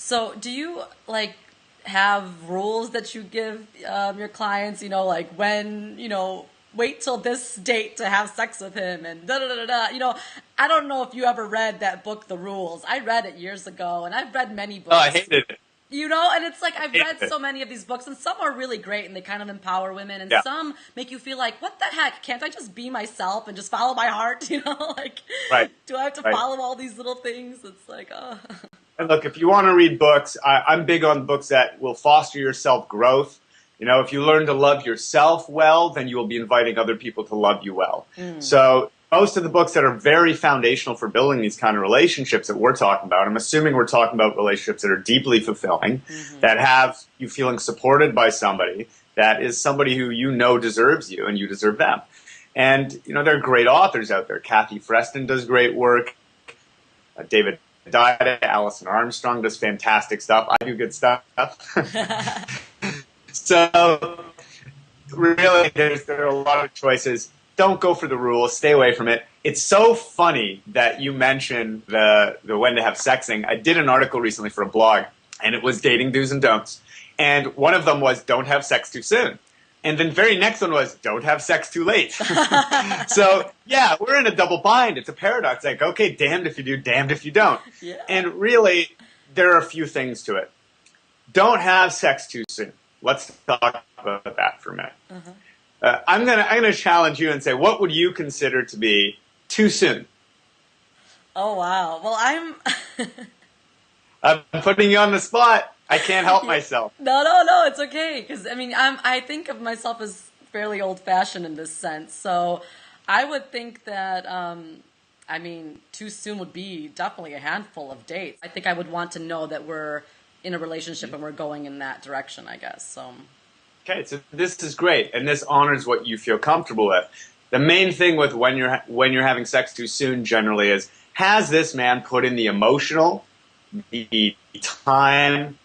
So do you like have rules that you give your clients, like when, wait till this date to have sex with him and da da da da da. I don't know if you ever read that book, The Rules. I read it years ago and I've read many Oh, I books. hated it. And it's like I've Hated read it. so many of these books, and some are really great and they kind of empower women, and Yeah. some make you feel like, what the heck? Can't I just be myself and just follow my heart? Like, Right. do I have to Right. follow all these little things? It's like, oh. And look, if you want to read books, I'm big on books that will foster your self growth. If you learn to love yourself well, then you will be inviting other people to love you well. So most of the books that are very foundational for building these kind of relationships that we're talking about, I'm assuming we're talking about relationships that are deeply fulfilling, that have you feeling supported by somebody, that is somebody who deserves you and you deserve them. And, there are great authors out there. Kathy Freston does great work. David Dida, Alison Armstrong does fantastic stuff. I do good stuff. So really, there are a lot of choices. Don't go for the rules. Stay away from it. It's so funny that you mentioned the when to have sexing. I did an article recently for a blog, and it was dating do's and don'ts. And one of them was don't have sex too soon. And then very next one was don't have sex too late. So yeah, we're in a double bind. It's a paradox. Like, okay, damned if you do, damned if you don't. Yeah. And really, there are a few things to it. Don't have sex too soon. Let's talk about that for a minute. I'm gonna challenge you and say, what would you consider to be too soon? Oh, wow. Well, I'm putting you on the spot. I can't help myself. No, it's okay. Because, I think of myself as fairly old-fashioned in this sense. So I would think that, too soon would be definitely a handful of dates. I think I would want to know that we're in a relationship and we're going in that direction, I guess. So. Okay, so this is great, and this honors what you feel comfortable with. The main thing with when you're having sex too soon generally is, has this man put in the emotional, the time,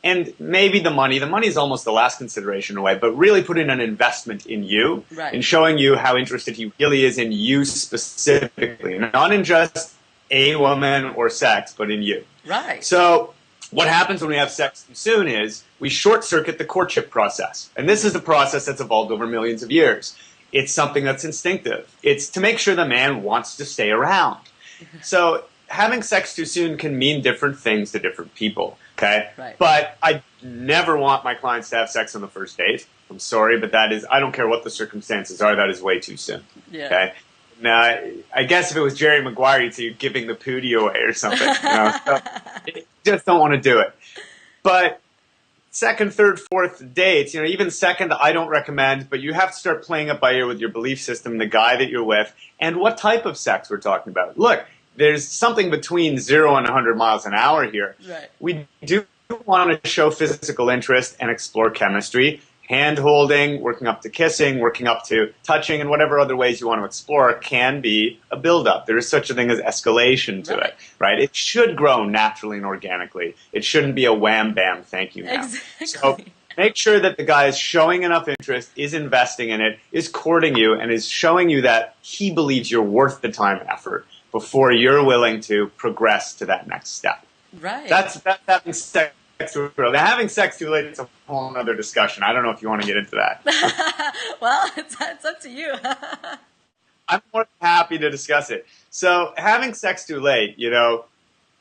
and maybe the money. The money is almost the last consideration in a way, but really put in an investment in you, Right. in showing you how interested he really is in you specifically, not in just a woman or sex, but in you. Right. So what happens when we have sex too soon is we short-circuit the courtship process. And this is a process that's evolved over millions of years. It's something that's instinctive. It's to make sure the man wants to stay around. So having sex too soon can mean different things to different people, okay? Right. But I never want my clients to have sex on the first date. I'm sorry, but I don't care what the circumstances are, that is way too soon, Yeah. okay? Now, I guess if it was Jerry Maguire, you'd say you're giving the pootie away or something. So you just don't want to do it. But second, third, fourth dates, even second, I don't recommend, but you have to start playing it by ear with your belief system, the guy that you're with, and what type of sex we're talking about. Look, there's something between 0 and 100 miles an hour here. Right. We do want to show physical interest and explore chemistry. Hand-holding, working up to kissing, working up to touching, and whatever other ways you want to explore can be a build-up. There is such a thing as escalation to it, right? It should grow naturally and organically. It shouldn't be a wham-bam, thank you now. Exactly. So make sure that the guy is showing enough interest, is investing in it, is courting you, and is showing you that he believes you're worth the time and effort before you're willing to progress to that next step. Right. That's having sex too early. Now, having sex too late is a whole other discussion. I don't know if you want to get into that. Well, it's up to you. I'm more than happy to discuss it. So having sex too late,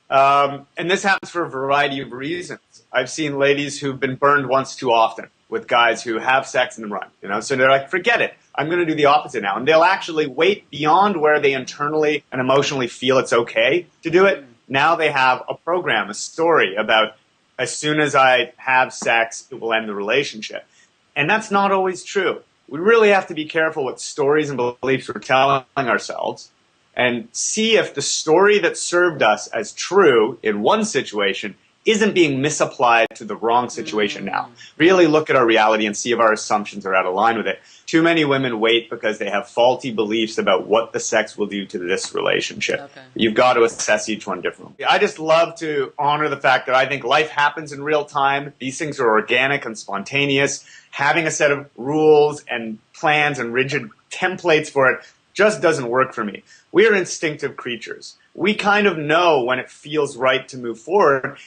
and this happens for a variety of reasons. I've seen ladies who've been burned once too often with guys who have sex and then run, so they're like, forget it. I'm going to do the opposite now. And they'll actually wait beyond where they internally and emotionally feel it's okay to do it. Now they have a program, a story about as soon as I have sex, it will end the relationship. And that's not always true. We really have to be careful what stories and beliefs we're telling ourselves and see if the story that served us as true in one situation isn't being misapplied to the wrong situation now. Really look at our reality and see if our assumptions are out of line with it. Too many women wait because they have faulty beliefs about what the sex will do to this relationship. Okay. You've got to assess each one differently. I just love to honor the fact that I think life happens in real time. These things are organic and spontaneous. Having a set of rules and plans and rigid templates for it just doesn't work for me. We are instinctive creatures. We kind of know when it feels right to move forward.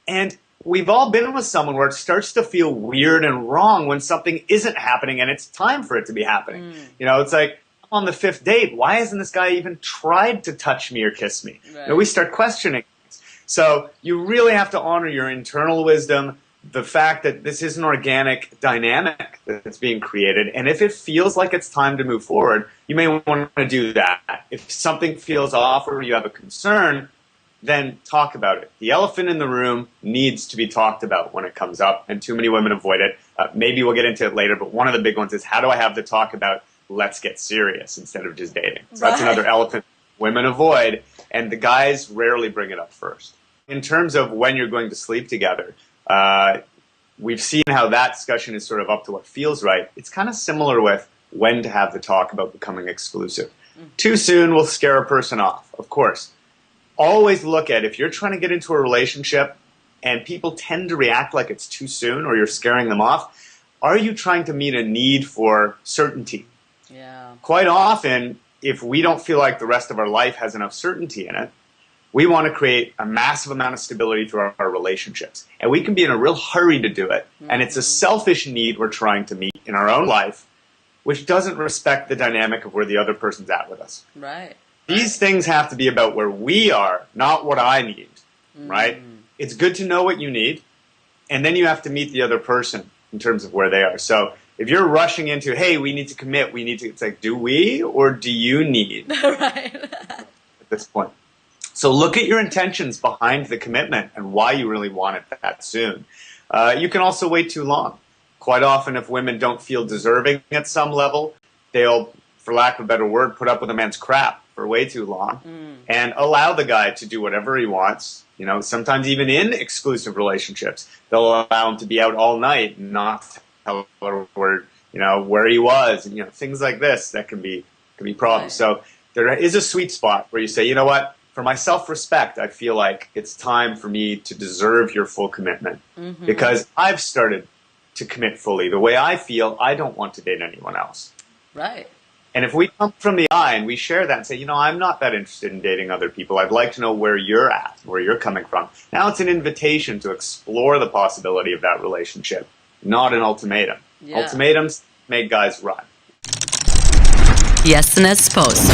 And we've all been with someone where it starts to feel weird and wrong when something isn't happening and it's time for it to be happening. You know, it's like, on the 5th date, why hasn't this guy even tried to touch me or kiss me? Right. You know, we start questioning things. So you really have to honor your internal wisdom, the fact that this is an organic dynamic that's being created. And if it feels like it's time to move forward, you may want to do that. If something feels off or you have a concern, then talk about it. The elephant in the room needs to be talked about when it comes up, and too many women avoid it. Maybe we'll get into it later, but one of the big ones is, how do I have the talk about let's get serious instead of just dating? So that's another elephant women avoid, and the guys rarely bring it up first. In terms of when you're going to sleep together, we've seen how that discussion is sort of up to what feels right. It's kind of similar with when to have the talk about becoming exclusive. Too soon will scare a person off, of course. Always look at, if you're trying to get into a relationship and people tend to react like it's too soon or you're scaring them off, are you trying to meet a need for certainty? Yeah. Quite often, if we don't feel like the rest of our life has enough certainty in it, we want to create a massive amount of stability through our relationships. And we can be in a real hurry to do it. And it's a selfish need we're trying to meet in our own life, which doesn't respect the dynamic of where the other person's at with us. Right. These things have to be about where we are, not what I need, right? It's good to know what you need, and then you have to meet the other person in terms of where they are. So if you're rushing into, hey, we need to commit, it's like, do we or do you need Right. at this point? So look at your intentions behind the commitment and why you really want it that soon. You can also wait too long. Quite often, if women don't feel deserving at some level, they'll, for lack of a better word, put up with a man's crap for way too long and allow the guy to do whatever he wants. You know, sometimes even in exclusive relationships, they'll allow him to be out all night and not tell her where he was, and things like this that can be problems. Right. So there is a sweet spot where you say, you know what, for my self-respect, I feel like it's time for me to deserve your full commitment because I've started to commit fully. The way I feel, I don't want to date anyone else. Right. And if we come from the I and we share that and say, I'm not that interested in dating other people. I'd like to know where you're at, where you're coming from. Now it's an invitation to explore the possibility of that relationship, not an ultimatum. Yeah. Ultimatums make guys run. Yes, and as post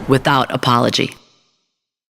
without apology.